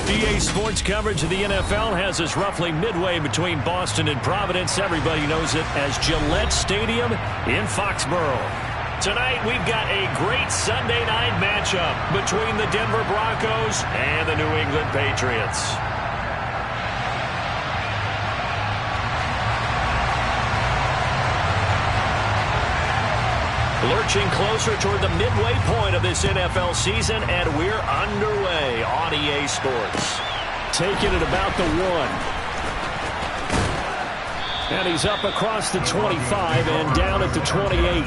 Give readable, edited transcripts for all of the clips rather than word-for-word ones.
EA Sports coverage of the NFL has us roughly midway between Boston and Providence. Everybody knows it as Gillette Stadium in Foxborough. Tonight, we've got a great Sunday night matchup between the Denver Broncos and the New England Patriots. Lurching closer toward the midway point of this NFL season, and we're underway on EA Sports. Taking it about the 1. And he's up across the 25 and down at the 28.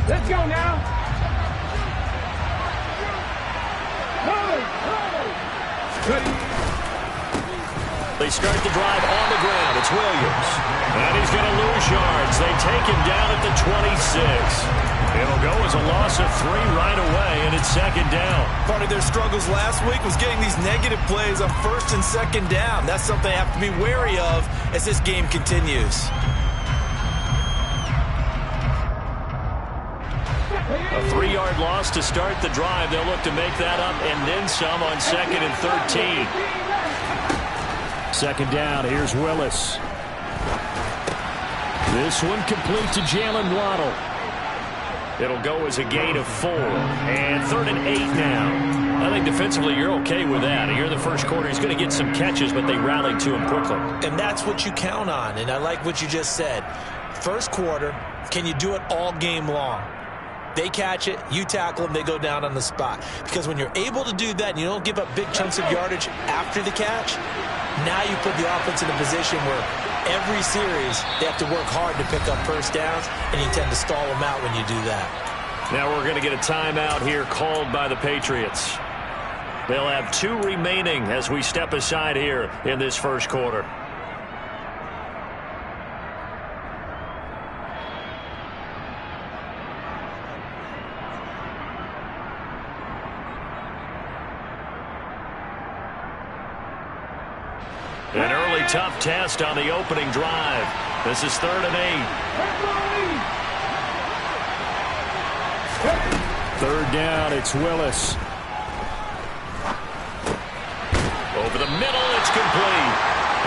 Let's go now. They start the drive on the ground. It's Williams. And he's going to lose yards. They take him down at the 26. It'll go as a loss of 3 right away, and it's second down. Part of their struggles last week was getting these negative plays on first and second down. That's something they have to be wary of as this game continues. A 3-yard loss to start the drive. They'll look to make that up and then some on 2nd and 13. Second down. Here's Willis. This one complete to Jalen Waddle. It'll go as a gain of 4. And 3rd and 8 now. I think defensively you're okay with that. Here in the first quarter, he's going to get some catches, but they rallied to him quickly. And that's what you count on. And I like what you just said. First quarter, can you do it all game long? They catch it, you tackle them, they go down on the spot. Because when you're able to do that and you don't give up big chunks of yardage after the catch, now you put the offense in a position where every series they have to work hard to pick up first downs, and you tend to stall them out when you do that. Now we're going to get a timeout here called by the Patriots. They'll have 2 remaining as we step aside here in this first quarter. An early tough test on the opening drive. This is 3rd and 8. 3rd down, it's Willis. Over the middle, it's complete.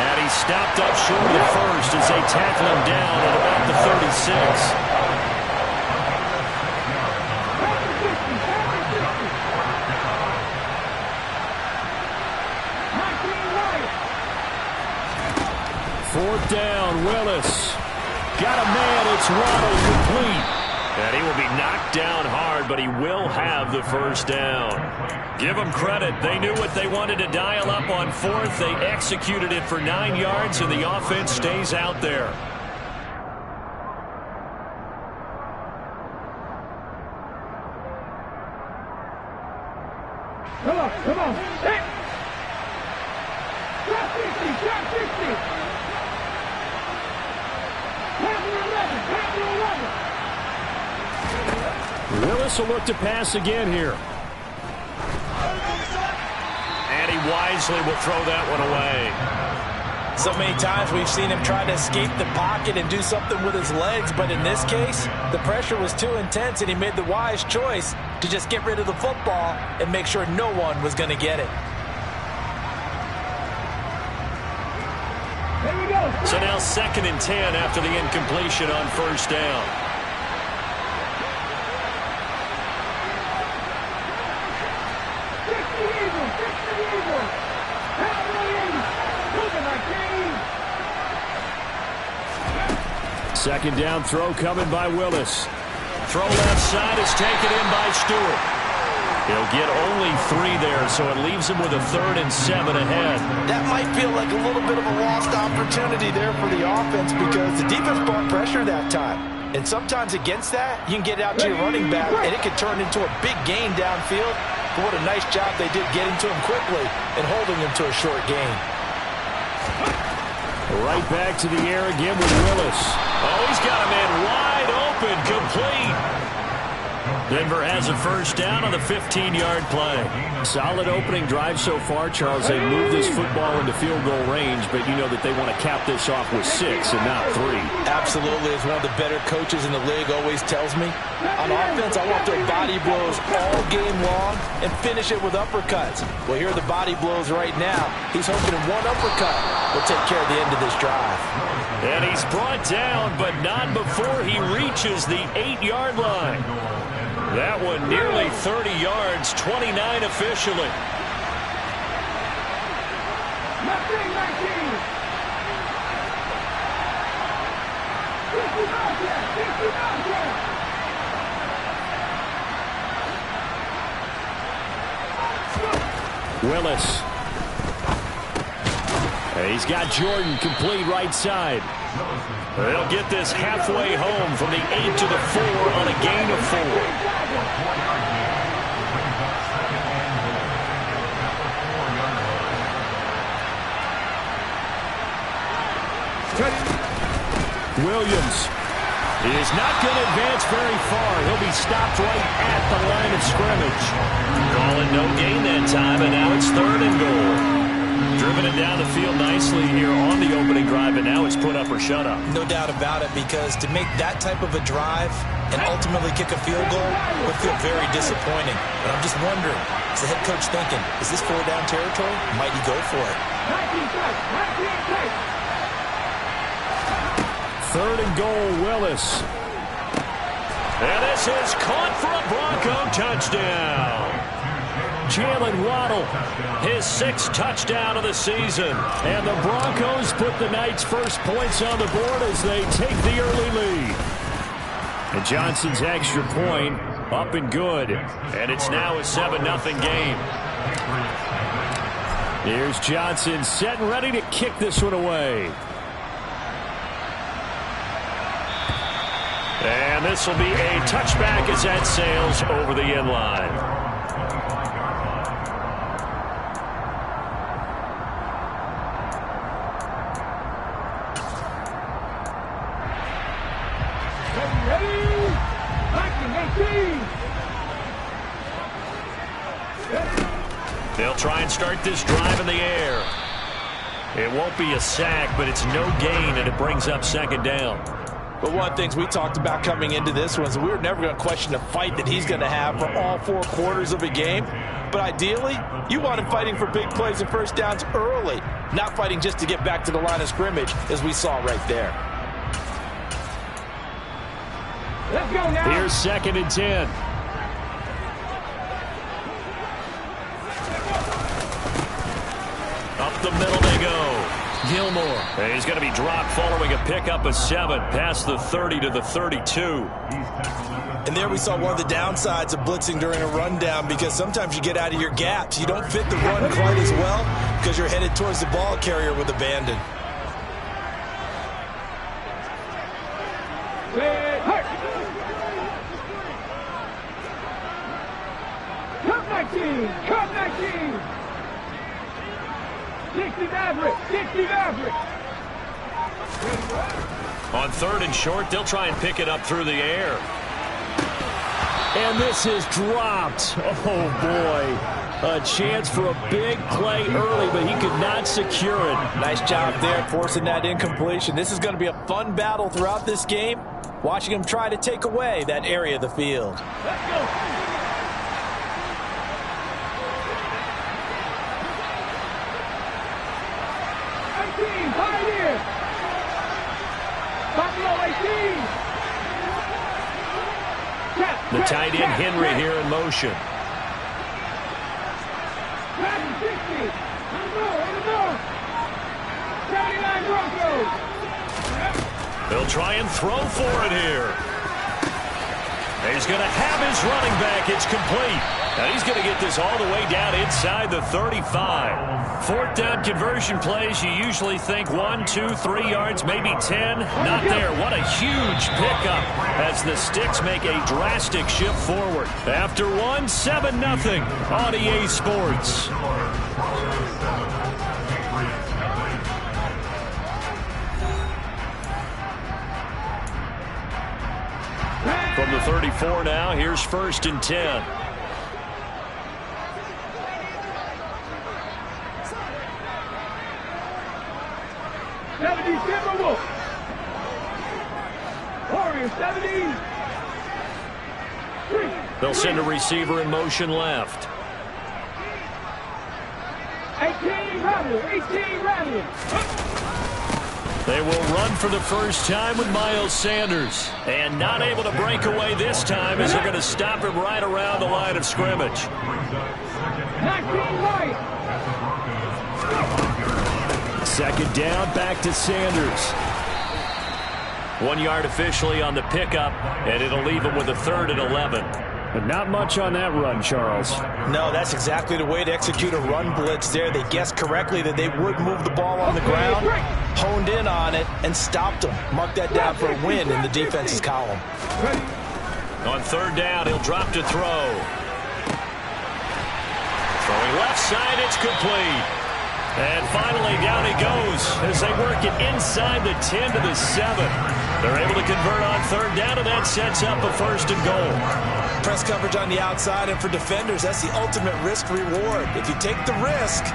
And he stopped up short of the first as they tackle him down at about the 36. Fourth down, Willis. Got a man, it's Waddle complete. And he will be knocked down hard, but he will have the first down. Give them credit. They knew what they wanted to dial up on 4th. They executed it for 9 yards, and the offense stays out there. Come on, come on. Hey. Drop 60, drop 60. Willis will look to pass again here. And he wisely will throw that one away. So many times we've seen him try to escape the pocket and do something with his legs, but in this case, the pressure was too intense and he made the wise choice to just get rid of the football and make sure no one was going to get it. Here we go. So now 2nd and 10 after the incompletion on 1st down. Second down throw coming by Willis. Throw left side is taken in by Stewart. He'll get only 3 there, so it leaves him with a 3rd and 7 ahead. That might feel like a little bit of a lost opportunity there for the offense because the defense brought pressure that time. And sometimes against that, you can get out to your running back, and it could turn into a big gain downfield. But what a nice job they did getting to him quickly and holding him to a short gain. Right back to the air again with Willis. Oh, he's got a man wide open, complete. Denver has a 1st down on the 15-yard play. Solid opening drive so far, Charles. They moved this football into field goal range, but you know that they want to cap this off with 6 and not 3. Absolutely, as one of the better coaches in the league always tells me. On offense, I want their body blows all game long and finish it with uppercuts. Well, here are the body blows right now. He's hoping in one uppercut will take care of the end of this drive. And he's brought down, but not before he reaches the 8-yard line. That one nearly 30 yards, 29 officially. 19. Willis. He's got Jordan complete right side. They'll get this halfway home from the 8 to the 4 on a gain of 4. Williams is not going to advance very far. He'll be stopped right at the line of scrimmage. Calling no gain that time, and now it's 3rd and goal. Driven it down the field nicely here on the opening drive, and now it's put up or shut up. No doubt about it, because to make that type of a drive and ultimately kick a field goal would feel very disappointing. But I'm just wondering, is the head coach thinking, is this 4-down territory? Might he go for it? 3rd and goal, Willis. And this is caught for a Bronco touchdown. Jalen Waddle, his 6th touchdown of the season. And the Broncos put the Knights' first points on the board as they take the early lead. And Johnson's extra point up and good. And it's now a 7-0 game. Here's Johnson set and ready to kick this one away. And this will be a touchback as that sails over the end line. They'll try and start this drive in the air. It won't be a sack, but it's no gain, and it brings up 2nd down. But one of the things we talked about coming into this one is we were never going to question the fight that he's going to have for all 4 quarters of a game. But ideally, you want him fighting for big plays and 1st downs early, not fighting just to get back to the line of scrimmage, as we saw right there. Let's go now. Here's 2nd and 10. Up the middle they go. Gilmore. And he's going to be dropped following a pickup of 7 past the 30 to the 32. And there we saw one of the downsides of blitzing during a rundown, because sometimes you get out of your gaps. You don't fit the run quite as well because you're headed towards the ball carrier with abandon. Cut 19! Cut 19! 60 Maverick! 60 Maverick! On 3rd and short, they'll try and pick it up through the air. And this is dropped. Oh, boy. A chance for a big play early, but he could not secure it. Nice job there forcing that incompletion. This is going to be a fun battle throughout this game, watching him try to take away that area of the field. Let's go. The tight end Henry here in motion. They'll try and throw for it here. He's going to have his running back. It's complete. Now he's going to get this all the way down inside the 35. Fourth down conversion plays, you usually think 1, 2, 3 yards, maybe 10. Not there. What a huge pickup as the Sticks make a drastic shift forward. After one, 7-0 on EA Sports. From the 34 now, here's 1st and 10. Warriors 70. They'll send a receiver in motion left. 18 rattle. They will run for the first time with Miles Sanders. And not able to break away this time as they're going to stop him right around the line of scrimmage. 19 right. Second down, back to Sanders. 1 yard officially on the pickup, and it'll leave him with a 3rd and 11. But not much on that run, Charles. No, that's exactly the way to execute a run blitz there. They guessed correctly that they would move the ball on the ground, honed in on it, and stopped them. Mark that down for a win in the defense's column. On 3rd down, he'll drop to throw. Throwing left side, it's complete. And finally, down he goes as they work it inside the 10 to the 7. They're able to convert on 3rd down, and that sets up a 1st and goal. Press coverage on the outside, and for defenders, that's the ultimate risk-reward. If you take the risk,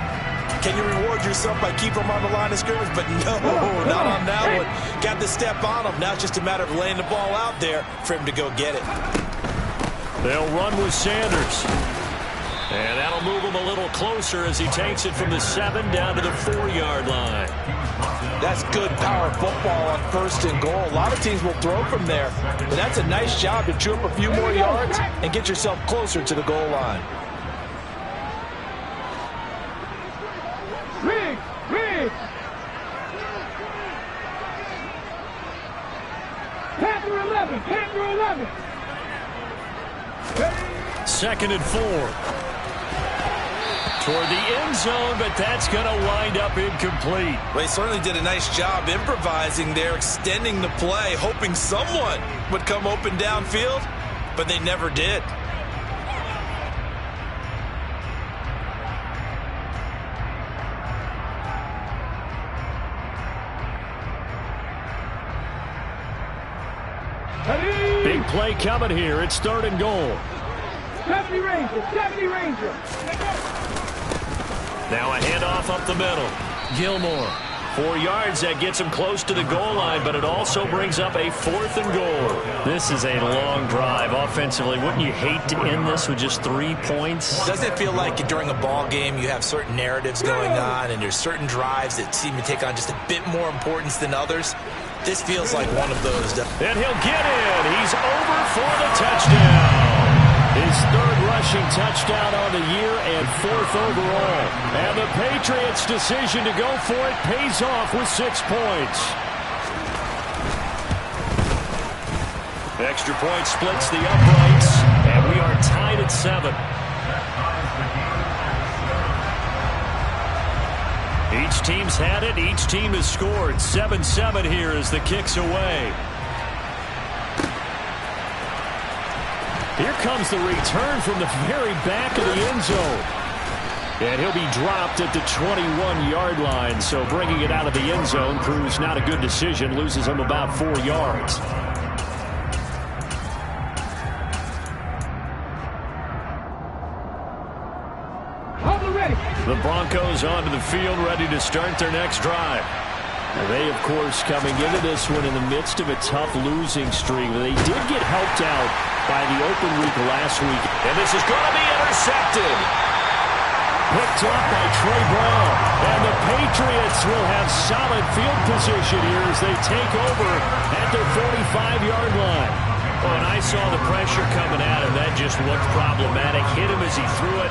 can you reward yourself by keeping them on the line of scrimmage? But no, not on that one. Got the step on him. Now it's just a matter of laying the ball out there for him to go get it. They'll run with Sanders. And that'll move him a little closer as he takes it from the 7 down to the 4-yard line. That's good power football on 1st and goal. A lot of teams will throw from there. But that's a nice job to chew up a few more yards and get yourself closer to the goal line. Riggs. Panther 11. 2nd and 4. Toward the end zone, but that's going to wind up incomplete. Well, they certainly did a nice job improvising there, extending the play, hoping someone would come open downfield, but they never did. Big play coming here. It's 3rd and goal. 70 Ranger. Now a handoff up the middle. Gilmore. 4 yards, that gets him close to the goal line, but it also brings up a 4th and goal. This is a long drive offensively. Wouldn't you hate to end this with just 3 points? Doesn't it feel like during a ball game you have certain narratives going on and there's certain drives that seem to take on just a bit more importance than others? This feels like one of those. And he'll get in. He's over for the touchdown. His 3rd rushing touchdown on the year and 4th overall. And the Patriots' decision to go for it pays off with 6 points. The extra point splits the uprights, and we are tied at 7. Each team's had it. Each team has scored. 7-7 here as the kick's away. Here comes the return from the very back of the end zone. And he'll be dropped at the 21-yard line. So bringing it out of the end zone proves not a good decision. Loses him about 4 yards. The Broncos onto the field, ready to start their next drive. And they, of course, coming into this one in the midst of a tough losing streak. They did get helped out by the open week last week. And this is going to be intercepted. Picked up by Trey Brown. And the Patriots will have solid field position here as they take over at their 45-yard line. Oh, and I saw the pressure coming at him. That just looked problematic. Hit him as he threw it.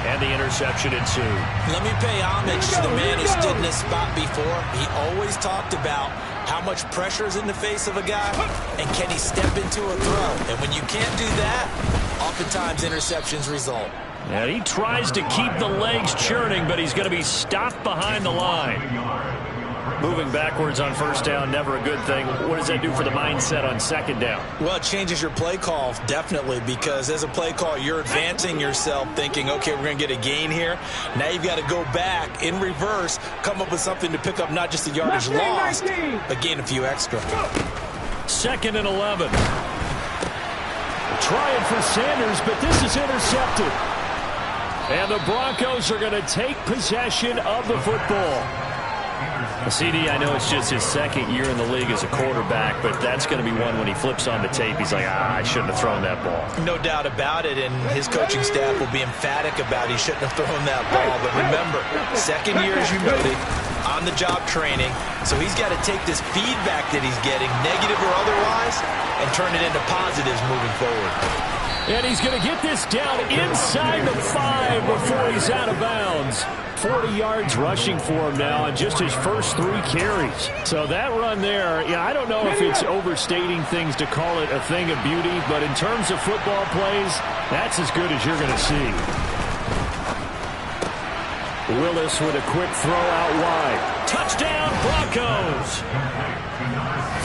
And the interception ensued. Let me pay homage to the man who stood in this spot before. He always talked about how much pressure is in the face of a guy, and can he step into a throw. And when you can't do that, oftentimes interceptions result. And he tries to keep the legs churning, but he's going to be stopped behind the line. Moving backwards on first down, never a good thing. What does that do for the mindset on second down? Well, it changes your play call, definitely, because as a play call, you're advancing yourself thinking, okay, we're going to get a gain here. Now you've got to go back in reverse, come up with something to pick up not just the yardage lost, but gain a few extra. 2nd and 11. Trying for Sanders, but this is intercepted. And the Broncos are going to take possession of the football. CD, I know it's just his second year in the league as a quarterback, but that's going to be one when he flips on the tape. He's like, I shouldn't have thrown that ball. No doubt about it, and his coaching staff will be emphatic about he shouldn't have thrown that ball. But remember, second year, as you noted, on-the-job training, so he's got to take this feedback that he's getting, negative or otherwise, and turn it into positives moving forward. And he's going to get this down inside the 5 before he's out of bounds. 40 yards rushing for him now on just his first 3 carries. So that run there, I don't know if it's overstating things to call it a thing of beauty, but in terms of football plays, that's as good as you're going to see. Willis with a quick throw out wide. Touchdown, Broncos!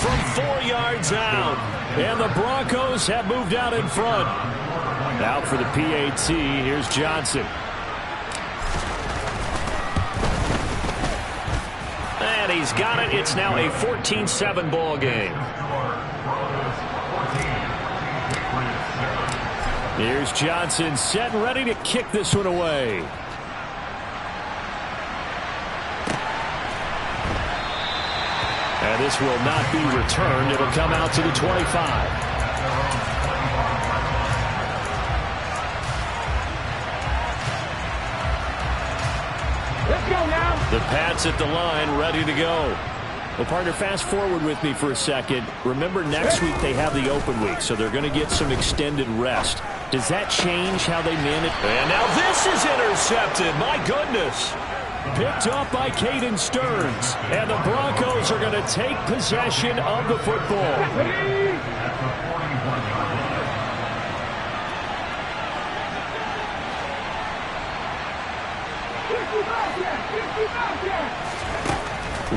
From 4 yards out. And the Broncos have moved out in front. Out for the PAT, here's Johnson. And he's got it. It's now a 14-7 ball game. Here's Johnson set and ready to kick this one away. And this will not be returned. It'll come out to the 25. Let's go now. The Pats at the line, ready to go. Well, partner, fast forward with me for a second. Remember, next week they have the open week, so they're going to get some extended rest. Does that change how they manage? And now this is intercepted. My goodness. Picked up by Caden Stearns. And the Broncos are going to take possession of the football.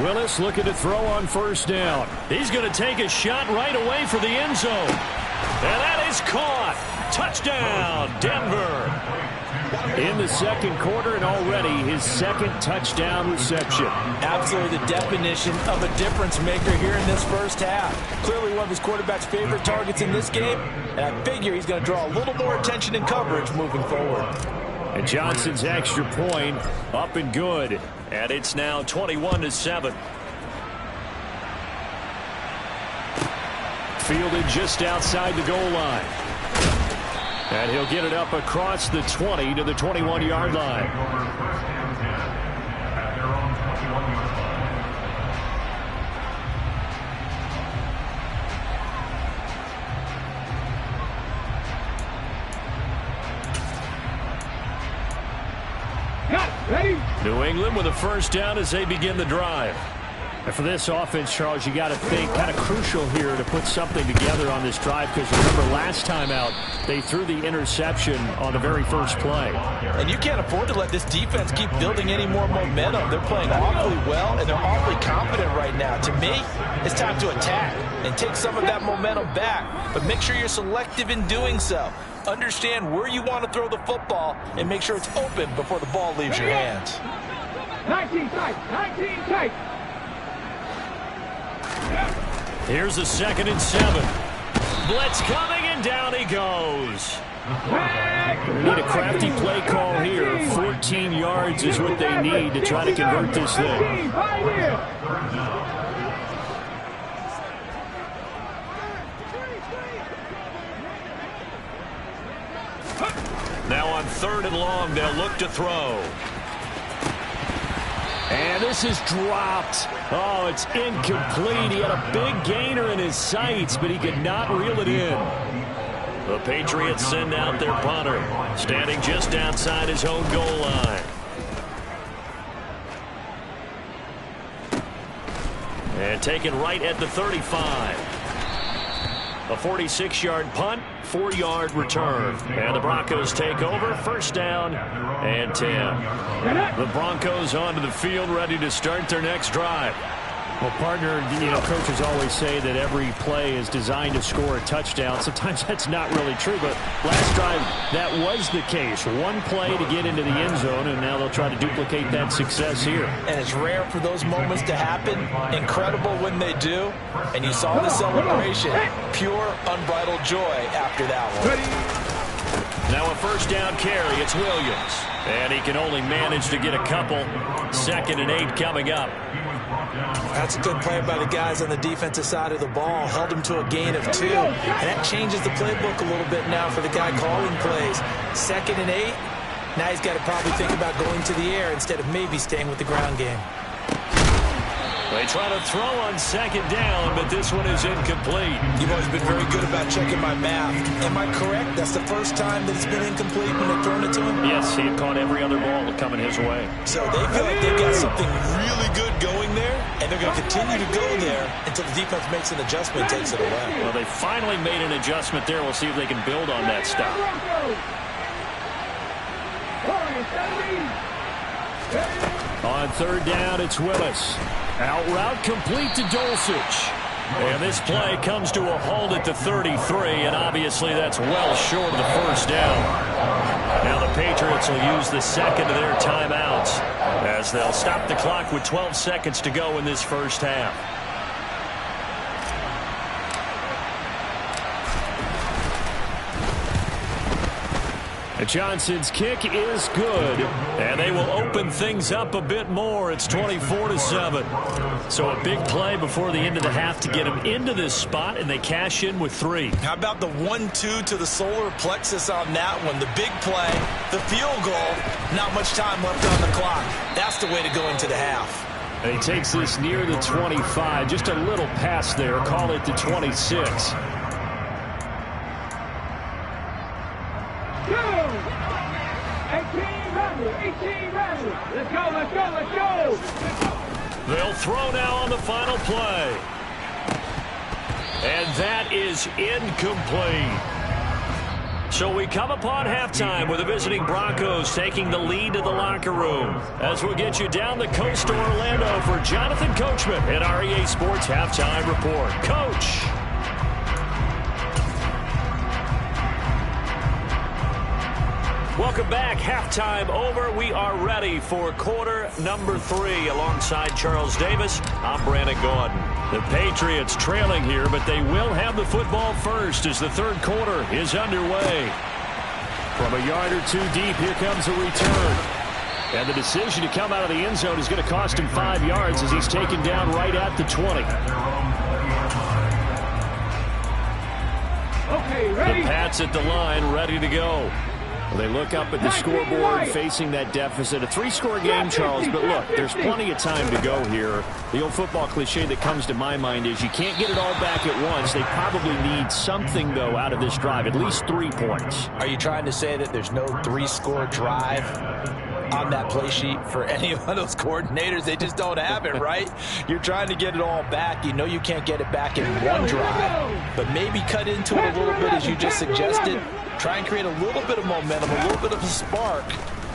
Willis looking to throw on first down. He's going to take a shot right away for the end zone. And that is caught. Touchdown, Denver. In the second quarter, and already his second touchdown reception. Absolutely the definition of a difference maker here in this first half. Clearly one of his quarterback's favorite targets in this game, and I figure he's going to draw a little more attention and coverage moving forward. And Johnson's extra point up and good. And it's now 21-7. Fielded just outside the goal line. And he'll get it up across the 20 to the 21-yard line. Ready? New England with a first down as they begin the drive. And for this offense, Charles, you got to think kind of crucial here to put something together on this drive, because remember last time out they threw the interception on the very first play. And you can't afford to let this defense keep building any more momentum. They're playing awfully well, and they're awfully confident right now. To me, it's time to attack and take some of that momentum back, but make sure you're selective in doing so. Understand where you want to throw the football and make sure it's open before the ball leaves your hands. 19 tight, 19 tight. Here's a 2nd and 7. Blitz coming, and down he goes. They need a crafty play call here. 14 yards is what they need to try to convert this thing. Now on 3rd and long, they'll look to throw. And this is dropped. Oh, it's incomplete. He had a big gainer in his sights, but he could not reel it in. The Patriots send out their punter, standing just outside his own goal line. And taken right at the 35. A 46-yard punt, 4-yard return. And the Broncos take over, 1st down and 10. The Broncos onto the field, ready to start their next drive. Well, partner, coaches always say that every play is designed to score a touchdown. Sometimes that's not really true, but last drive, that was the case. One play to get into the end zone, and now they'll try to duplicate that success here. And it's rare for those moments to happen. Incredible when they do. And you saw the celebration. Pure, unbridled joy after that one. Now a 1st down carry. It's Williams. And he can only manage to get a couple. 2nd and 8 coming up. That's a good play by the guys on the defensive side of the ball. Held him to a gain of 2. And that changes the playbook a little bit now for the guy calling plays. 2nd and 8. Now he's got to probably think about going to the air instead of maybe staying with the ground game. They try to throw on 2nd down, but this one is incomplete. You've always been very good about checking my math. Am I correct? That's the first time that it's been incomplete when they've thrown it to him? Yes, he had caught every other ball coming his way. So they feel like they've got something really good going there, and they're going to continue to go there until the defense makes an adjustment and takes it away. Well, they finally made an adjustment there. We'll see if they can build on that stop. On 3rd down, it's Willis. Out route complete to Dulcich. And this play comes to a halt at the 33, and obviously that's well short of the 1st down. Now the Patriots will use the 2nd of their timeouts as they'll stop the clock with 12 seconds to go in this 1st half. Johnson's kick is good, and they will open things up a bit more. It's 24-7. So a big play before the end of the half to get them into this spot, and they cash in with 3. How about the 1-2 to the solar plexus on that one? The big play, the field goal, not much time left on the clock. That's the way to go into the half. And he takes this near the 25, just a little past there. Call it the 26. 18 rounds. Let's go, let's go, let's go. They'll throw now on the final play. And that is incomplete. So we come upon halftime with the visiting Broncos taking the lead to the locker room. As we'll get you down the coast to Orlando for Jonathan Coachman at our EA Sports Halftime Report. Coach. Welcome back. Halftime over. We are ready for quarter number 3. Alongside Charles Davis, I'm Brandon Gaudin. The Patriots trailing here, but they will have the football first as the 3rd quarter is underway. From a yard or 2 deep, here comes a return. And the decision to come out of the end zone is going to cost him 5 yards as he's taken down right at the 20. Okay, ready. The Pats at the line, ready to go. They look up at the scoreboard facing that deficit. A 3-score game, Charles, but look, there's plenty of time to go here. The old football cliche that comes to my mind is you can't get it all back at once. They probably need something, though, out of this drive, at least 3 points. Are you trying to say that there's no 3-score drive on that play sheet for any of those coordinators? They just don't have it, right? You're trying to get it all back. You know you can't get it back in one drive, but maybe cut into it a little bit as you just suggested. Try and create a little bit of momentum, a little bit of a spark,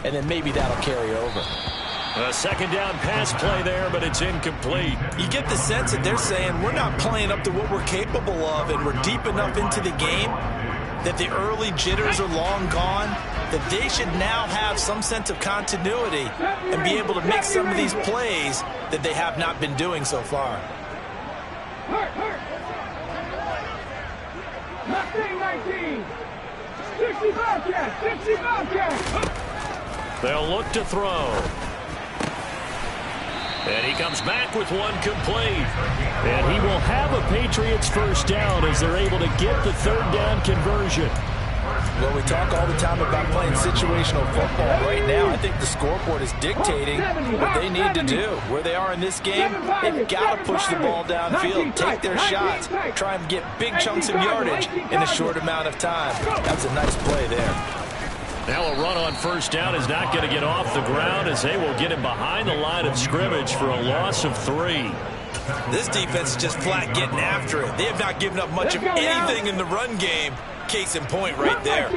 and then maybe that'll carry over. A 2nd down pass play there, but it's incomplete. You get the sense that they're saying we're not playing up to what we're capable of, and we're deep enough into the game that the early jitters are long gone, that they should now have some sense of continuity and be able to make some of these plays that they have not been doing so far. Hurt. 19. 60 Bobcats, 60 Bobcats. They'll look to throw. And he comes back with one complete. And he will have a Patriots first down as they're able to get the third down conversion. Well, we talk all the time about playing situational football. Right now, I think the scoreboard is dictating what they need to do. Where they are in this game, they've got to push the ball downfield, take their shots, try and get big chunks of yardage in a short amount of time. That was a nice play there. Now a run on first down is not going to get off the ground as they will get him behind the line of scrimmage for a loss of 3. This defense is just flat getting after it. They have not given up much of anything in the run game. Case in point right there.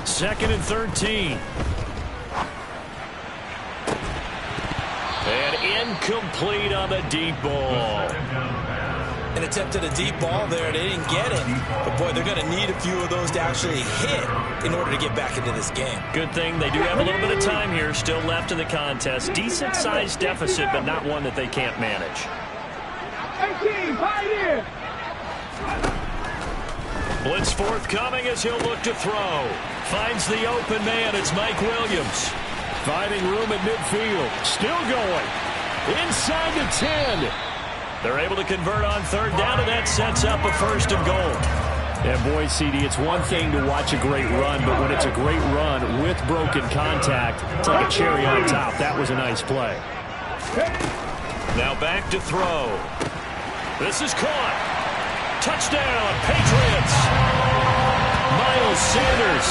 2nd and 13. And incomplete on the deep ball. An attempt at a deep ball there. They didn't get it. But, boy, they're going to need a few of those to actually hit in order to get back into this game. Good thing they do have a little bit of time here still left in the contest. Decent-sized deficit, but not one that they can't manage. 18, Pioneer. Blitz forthcoming as he'll look to throw. Finds the open man. It's Mike Williams. Finding room at midfield. Still going. Inside the 10. They're able to convert on third down, and that sets up a 1st and goal. And boy, CD, it's one thing to watch a great run, but when it's a great run with broken contact, it's like a cherry on top. That was a nice play. Now back to throw. This is caught. Touchdown, Patriots. Miles Sanders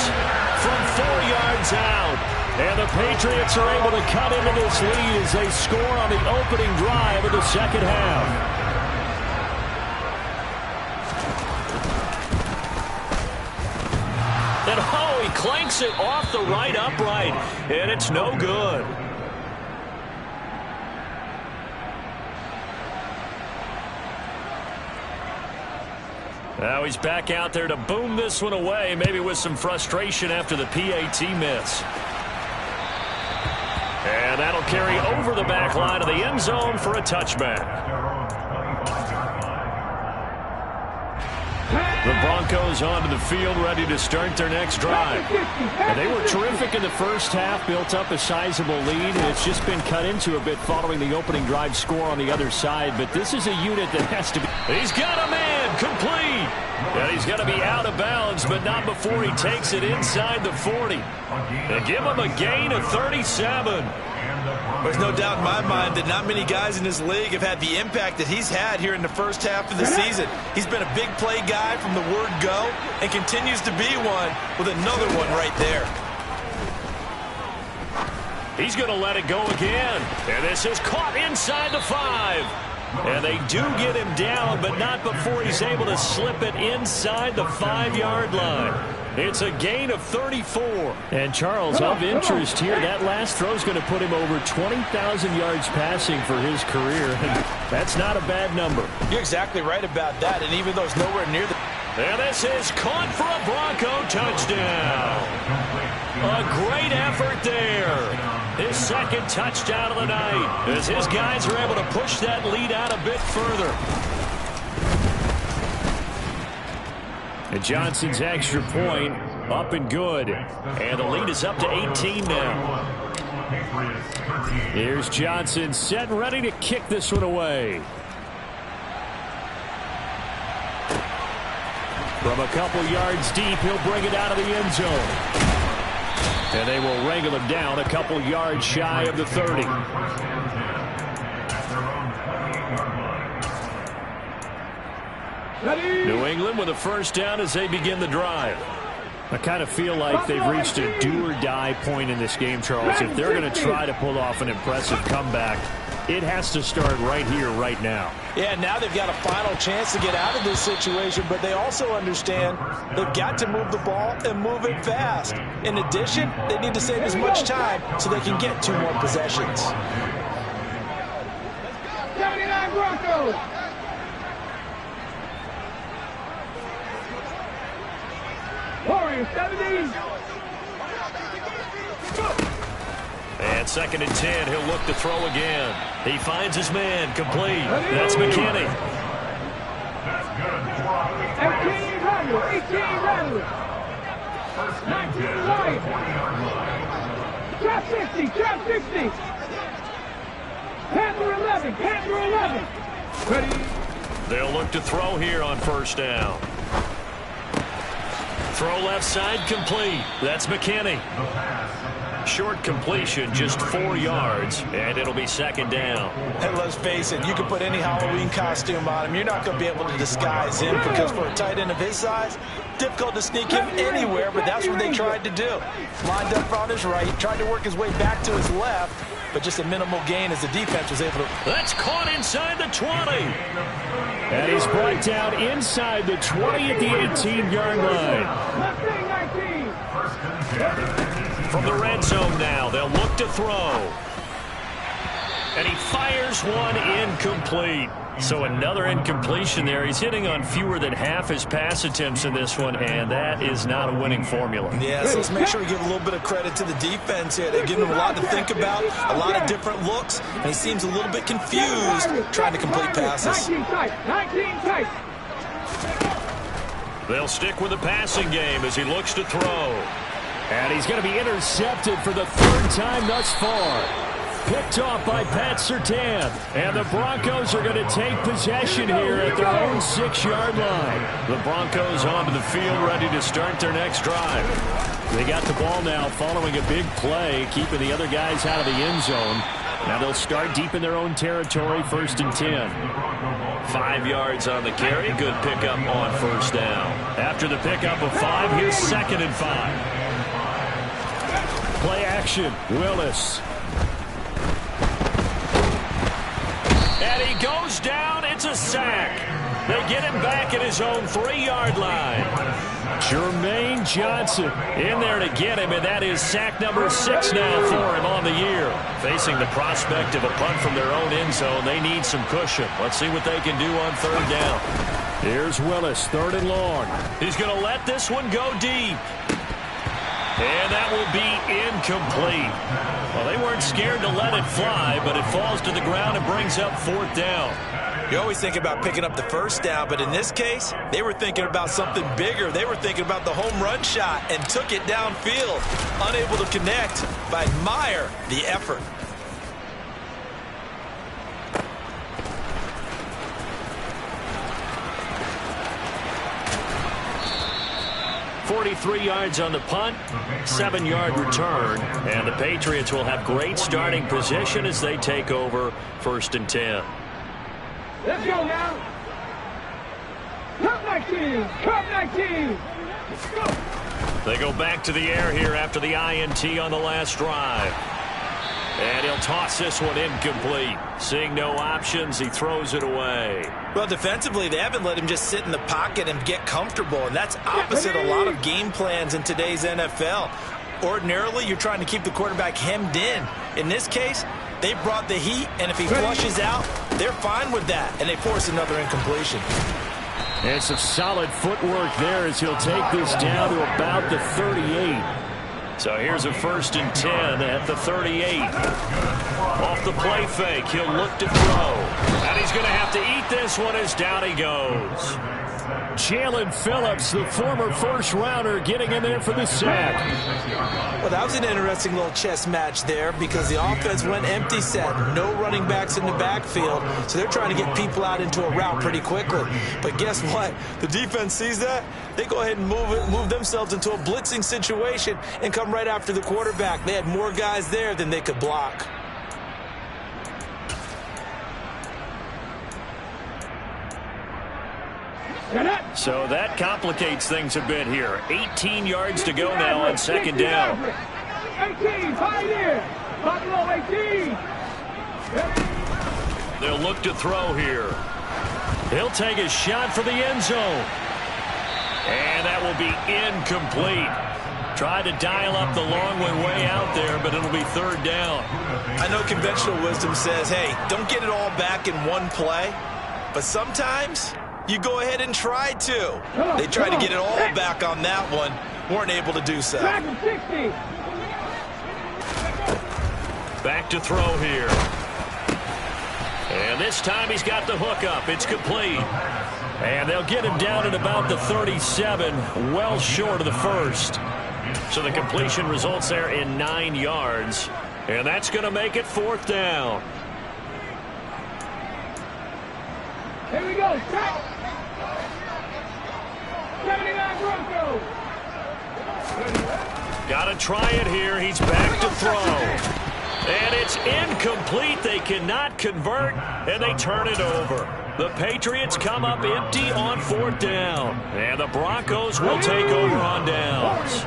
from 4 yards out. And the Patriots are able to cut into this lead as they score on the opening drive of the second half. And oh, he clanks it off the right upright. And it's no good. Now he's back out there to boom this one away, maybe with some frustration after the PAT miss. And that'll carry over the back line of the end zone for a touchback. The Broncos onto the field, ready to start their next drive. And they were terrific in the first half, built up a sizable lead, and it's just been cut into a bit following the opening drive score on the other side. But this is a unit that has to be... He's got a man, complete. And he's going to be out of bounds, but not before he takes it inside the 40. And give him a gain of 37. There's no doubt in my mind that not many guys in this league have had the impact that he's had here in the first half of the season. He's been a big play guy from the word go and continues to be one with another one right there. He's going to let it go again. And this is caught inside the 5. And they do get him down, but not before he's able to slip it inside the 5-yard line. It's a gain of 34. And Charles, of interest here, that last throw is going to put him over 20,000 yards passing for his career. And that's not a bad number. You're exactly right about that. And even though it's nowhere near the... And this is caught for a Bronco touchdown. A great effort there. His 2nd touchdown of the night as his guys are able to push that lead out a bit further. And Johnson's extra point up and good. And the lead is up to 18 now. Here's Johnson set and ready to kick this one away. From a couple yards deep, he'll bring it out of the end zone. And they will wrangle him down a couple yards shy of the 30. New England with a first down as they begin the drive. I kind of feel like they've reached a do-or-die point in this game, Charles. If they're going to try to pull off an impressive comeback, it has to start right here, right now. Yeah, now they've got a final chance to get out of this situation, but they also understand they've got to move the ball and move it fast. In addition, they need to save as much time so they can get 2 more possessions. 79 Broncos. Warriors 70. And 2nd and 10, he'll look to throw again. He finds his man, complete. That's McKinney. Samuel, 18 Rattler. 19 White. Trap 60, trap 60. Panther 11, Panther 11. Ready. They'll look to throw here on first down. Throw left side complete. That's McKinney. Short completion, just 4 yards, and it'll be second down. And let's face it, you can put any Halloween costume on him. You're not going to be able to disguise him because for a tight end of his size, difficult to sneak him anywhere, but that's what they tried to do. Lined up on his right, tried to work his way back to his left, but just a minimal gain as the defense was able to. That's caught inside the 20. And he's brought down inside the 20 at the 18-yard line. Left wing 19. From the red zone now, they'll look to throw. And he fires one incomplete. So another incompletion there. He's hitting on fewer than half his pass attempts in this one, and that is not a winning formula. Yeah, so let's make sure we give a little bit of credit to the defense here. They've given him a lot to think about, a lot of different looks, and he seems a little bit confused trying to complete passes. 19 tight, 19 tight. They'll stick with the passing game as he looks to throw. And he's going to be intercepted for the 3rd time thus far. Picked off by Pat Surtain. And the Broncos are going to take possession here at their own 6-yard line. The Broncos onto the field ready to start their next drive. They got the ball now following a big play, keeping the other guys out of the end zone. Now they'll start deep in their own territory, 1st and 10. 5 yards on the carry. Good pickup on first down. After the pickup of 5, here's 2nd and 5. Play action, Willis. And he goes down. It's a sack. They get him back at his own 3-yard line. Jermaine Johnson in there to get him, and that is sack number 6 now for him on the year. Facing the prospect of a punt from their own end zone, they need some cushion. Let's see what they can do on 3rd down. Here's Willis, 3rd and long. He's going to let this one go deep. And that will be incomplete. Well, they weren't scared to let it fly, but it falls to the ground and brings up 4th down. You always think about picking up the 1st down, but in this case, they were thinking about something bigger. They were thinking about the home run shot and took it downfield. Unable to connect, but I admire the effort. 43 yards on the punt, 7-yard return, and the Patriots will have great starting position as they take over 1st and 10. Let's go now. Cup 19, Cup 19. Let's go. They go back to the air here after the INT on the last drive. And he'll toss this one incomplete. Seeing no options, he throws it away. Well, defensively, they haven't let him just sit in the pocket and get comfortable, and that's opposite a lot of game plans in today's NFL. Ordinarily, you're trying to keep the quarterback hemmed in. In this case, they brought the heat, and if he flushes out, they're fine with that, and they force another incompletion. And some solid footwork there as he'll take this down to about the 38. So here's a 1st and 10 at the 38. Off the play fake, he'll look to throw. And he's going to have to eat this one as down he goes. Jalen Phillips, the former first-rounder, getting in there for the sack. Well, that was an interesting little chess match there because the offense went empty set. No running backs in the backfield, so they're trying to get people out into a route pretty quickly. But guess what? The defense sees that. They go ahead and move themselves into a blitzing situation and come right after the quarterback. They had more guys there than they could block. So that complicates things a bit here. 18 yards to go now on 2nd down. 18, pioneer. Buffalo 18. They'll look to throw here. He'll take a shot for the end zone. And that will be incomplete. Tried to dial up the long one way out there, but it'll be 3rd down. I know conventional wisdom says, hey, don't get it all back in one play. But sometimes you go ahead and try to. They tried to get it all back on that one. Weren't able to do so. Back to throw here. And And this time he's got the hook up. It's complete. And they'll get him down at about the 37, well short of the first. So the completion results there in 9 yards. And that's going to make it 4th down. Here we go. Track. 79 Broncos. Got to try it here. He's back to throw. And it's incomplete. They cannot convert, and they turn it over. The Patriots come up empty on 4th down. And the Broncos will take over on downs.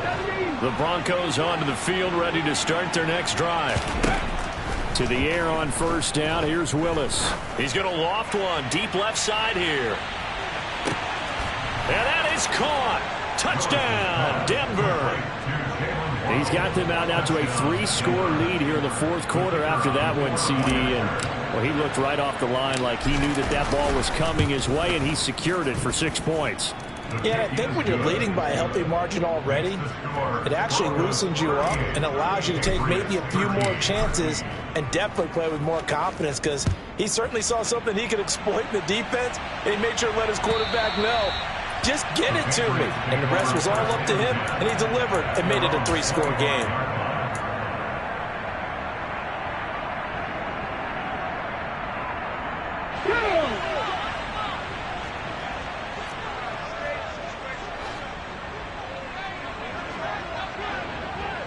The Broncos onto the field, ready to start their next drive. To the air on 1st down. Here's Willis. He's going to loft one deep left side here. And that is caught. Touchdown, Denver. He's got them out now to a 3-score lead here in the 4th quarter after that one, CD. And, well, he looked right off the line like he knew that that ball was coming his way, and he secured it for 6 points. Yeah, I think when you're leading by a healthy margin already, it actually loosens you up and allows you to take maybe a few more chances and definitely play with more confidence, because he certainly saw something he could exploit in the defense, and he made sure to let his quarterback know, just get it to me. And the rest was all up to him, and he delivered and made it a 3-score game.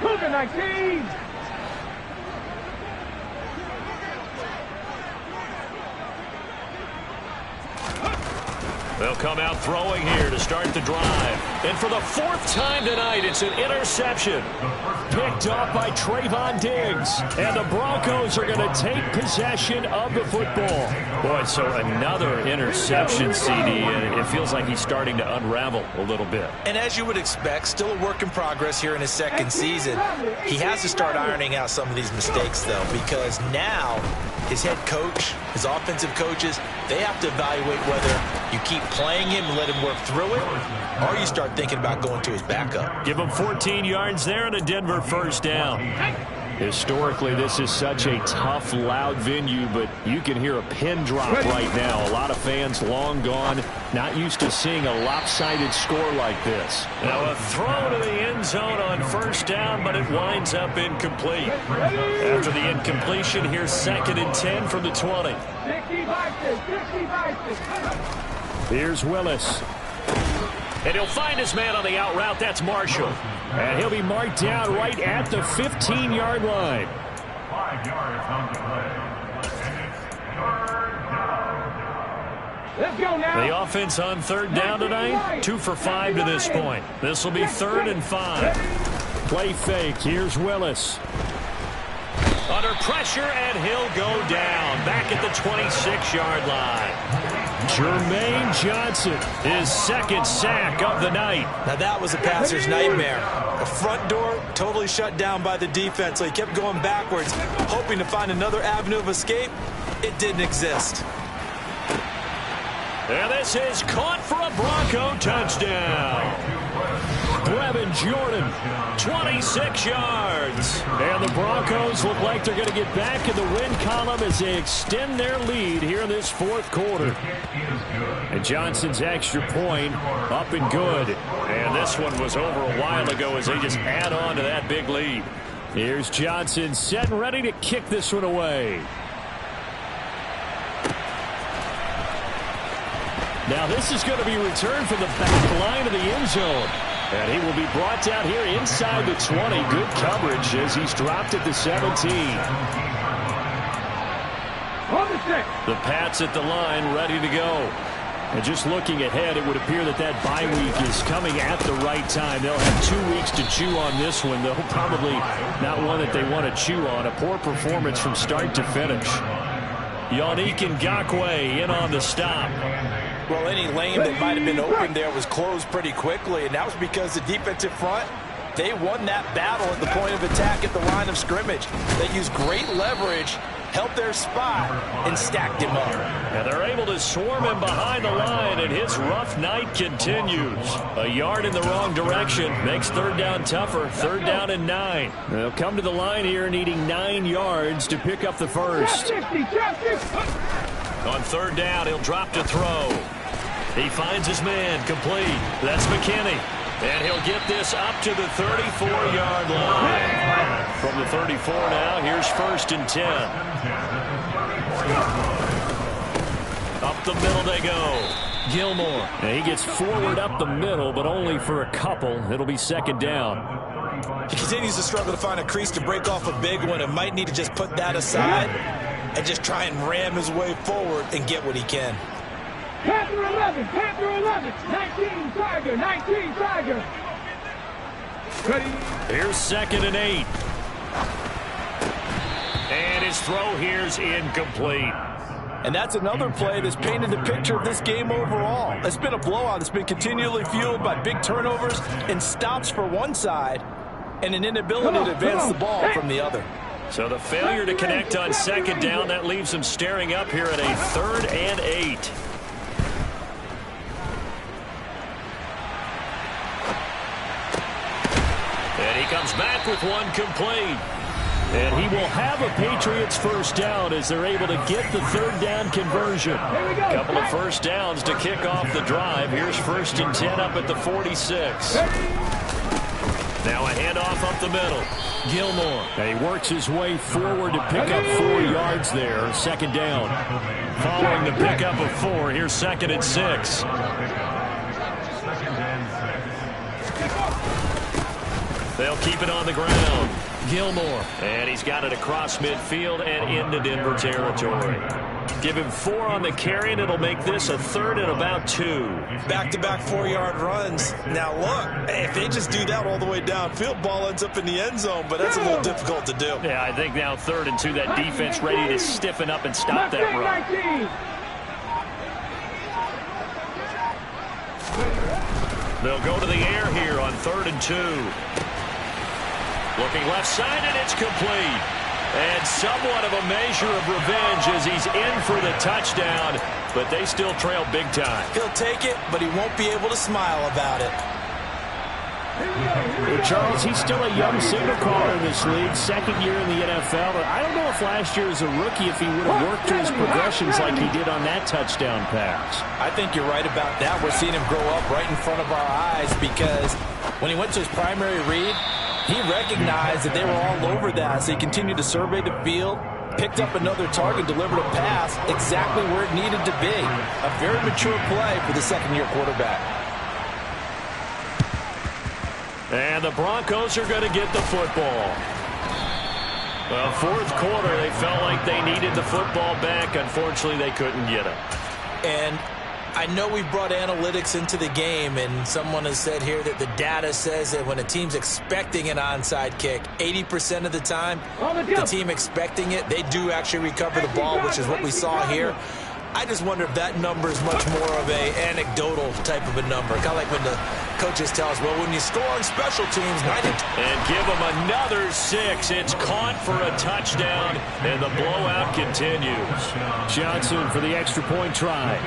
Cougar 19. They'll come out throwing here to start the drive. And for the 4th time tonight, it's an interception. Picked off by Trayvon Diggs. And the Broncos are going to take possession of the football. Boy, so another interception, CD. And it feels like he's starting to unravel a little bit. And as you would expect, still a work in progress here in his 2nd season. He has to start ironing out some of these mistakes, though, because now his head coach, his offensive coaches, they have to evaluate whether you keep playing him and let him work through it, or you start thinking about going to his backup. Give him 14 yards there and a Denver 1st down. Historically, this is such a tough, loud venue, but you can hear a pin drop right now. A lot of fans long gone, not used to seeing a lopsided score like this. Now a throw to the end zone on 1st down, but it winds up incomplete. After the incompletion, here's 2nd and 10 from the 20. Here's Willis. And he'll find his man on the out route. That's Marshall. And he'll be marked down right at the 15-yard line. 5 yards on the play. Let's go now. The offense on 3rd down tonight, 2 for 5 to this point. This will be 3rd and 5. Play fake. Here's Willis. Under pressure, and he'll go down. Back at the 26-yard line. Jermaine Johnson, his 2nd sack of the night. Now that was a passer's nightmare. The front door totally shut down by the defense, so he kept going backwards, hoping to find another avenue of escape. It didn't exist. And this is caught for a Bronco touchdown. Brevin Jordan, 26 yards. And the Broncos look like they're going to get back in the win column as they extend their lead here in this 4th quarter. And Johnson's extra point up and good. And this one was over a while ago as they just add on to that big lead. Here's Johnson set and ready to kick this one away. Now this is going to be returned from the back line of the end zone. And he will be brought down here inside the 20. Good coverage as he's dropped at the 17. The Pats at the line, ready to go. And just looking ahead, it would appear that that bye week is coming at the right time. They'll have 2 weeks to chew on this one, though probably not one that they want to chew on. A poor performance from start to finish. Yannick Ngakoue in on the stop. Well, any lane that might have been open there was closed pretty quickly, and that was because the defensive front, they won that battle at the point of attack at the line of scrimmage. They used great leverage, held their spot, and stacked him up. And they're able to swarm him behind the line, and his rough night continues. A yard in the wrong direction makes 3rd down tougher. 3rd down and 9. They'll come to the line here needing 9 yards to pick up the first. On third down, he'll drop to throw. He finds his man, complete. That's McKinney. And he'll get this up to the 34-yard line. From the 34 now, here's 1st and 10. Up the middle they go. Gilmore. And he gets forward up the middle, but only for a couple. It'll be 2nd down. He continues to struggle to find a crease to break off a big one and might need to just put that aside and just try and ram his way forward and get what he can. Panther 11, Panther 11, 19 Tiger, 19 Tiger. Ready? Here's 2nd and 8. And his throw here's incomplete. And that's another play that's painted the picture of this game overall. It's been a blowout. It's been continually fueled by big turnovers and stops for one side and an inability to advance the ball from the other. So the failure to connect on 2nd down, that leaves him staring up here at a 3rd and 8. And he comes back with one complete. And he will have a Patriots 1st down as they're able to get the 3rd down conversion. A couple of 1st downs to kick off the drive. Here's 1st and 10 up at the 46. Now a handoff up the middle. Gilmore. And he works his way forward to pick up 4 yards there. 2nd down. Following the pickup of 4, here's 2nd and 6. They'll keep it on the ground. Gilmore. And he's got it across midfield and into Denver territory. Give him 4 on the carry, and it'll make this a 3rd and about 2. Back-to-back 4-yard runs. Now, look, if they just do that all the way downfield, ball ends up in the end zone, but that's a little difficult to do. Yeah, I think now 3rd and 2, that defense ready to stiffen up and stop that run. They'll go to the air here on 3rd and 2. Looking left side, and it's complete. And somewhat of a measure of revenge as he's in for the touchdown, but they still trail big time. He'll take it, but he won't be able to smile about it. Charles, he's still a young signal caller in this league, 2nd year in the NFL. But I don't know if last year as a rookie if he would have worked through his progressions like he did on that touchdown pass. I think you're right about that. We're seeing him grow up right in front of our eyes because when he went to his primary read, he recognized that they were all over that, so he continued to survey the field, picked up another target, delivered a pass exactly where it needed to be. A very mature play for the 2nd-year quarterback. And the Broncos are going to get the football. Well, 4th quarter, they felt like they needed the football back. Unfortunately, they couldn't get it. And I know we brought analytics into the game, and someone has said here that the data says that when a team's expecting an onside kick, 80% of the time, the team expecting it, they do actually recover the ball, which is what we saw here. I just wonder if that number is much more of a anecdotal type of a number. Kind of like when the coaches tell us, well, when you score on special teams, 90. And give them another 6. It's caught for a touchdown, and the blowout continues. Johnson for the extra point try.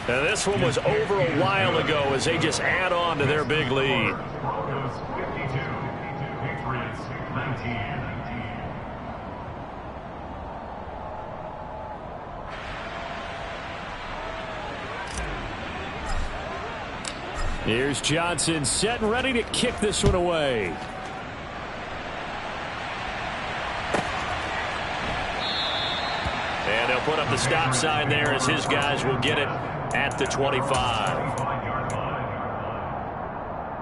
And this one was over a while ago as they just add on to their big lead. Here's Johnson set and ready to kick this one away. And they'll put up the stop sign there as his guys will get it at the 25.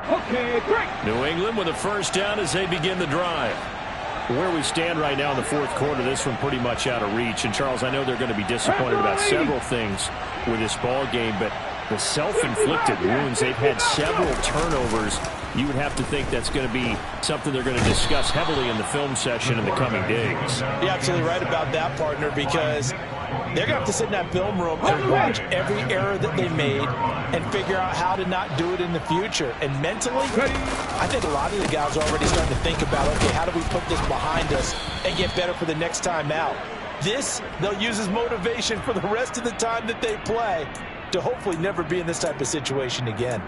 Okay, great. New England with a 1st down as they begin the drive. Where we stand right now in the 4th quarter, this one pretty much out of reach. And, Charles, I know they're going to be disappointed about several things with this ball game, but the self-inflicted wounds, they've had several turnovers. You would have to think that's going to be something they're going to discuss heavily in the film session in the coming days. You're absolutely right about that, partner, because they're going to have to sit in that film room and watch every error that they made and figure out how to not do it in the future. And mentally, I think a lot of the guys are already starting to think about, okay, how do we put this behind us and get better for the next time out? This, they'll use as motivation for the rest of the time that they play to hopefully never be in this type of situation again.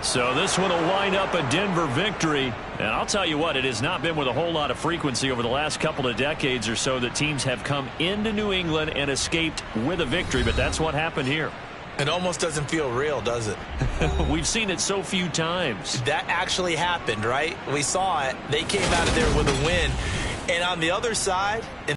So this one will wind up a Denver victory. And I'll tell you what, it has not been with a whole lot of frequency over the last couple of decades or so that teams have come into New England and escaped with a victory. But that's what happened here. It almost doesn't feel real, does it? We've seen it so few times. That actually happened, right? We saw it. They came out of there with a win. And on the other side,